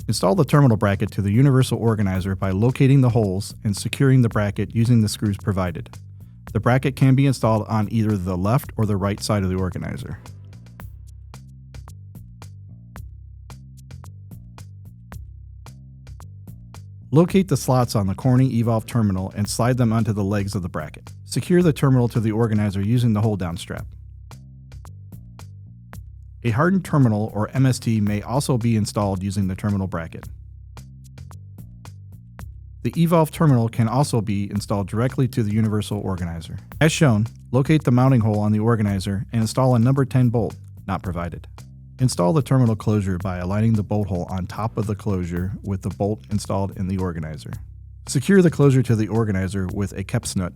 Install the terminal bracket to the universal organizer by locating the holes and securing the bracket using the screws provided. The bracket can be installed on either the left or the right side of the organizer. Locate the slots on the Corning Evolv Terminal and slide them onto the legs of the bracket. Secure the terminal to the organizer using the hold-down strap. A hardened terminal or MST may also be installed using the terminal bracket. The Evolv terminal can also be installed directly to the universal organizer. As shown, locate the mounting hole on the organizer and install a number 10 bolt, not provided. Install the terminal closure by aligning the bolt hole on top of the closure with the bolt installed in the organizer. Secure the closure to the organizer with a KEPS nut.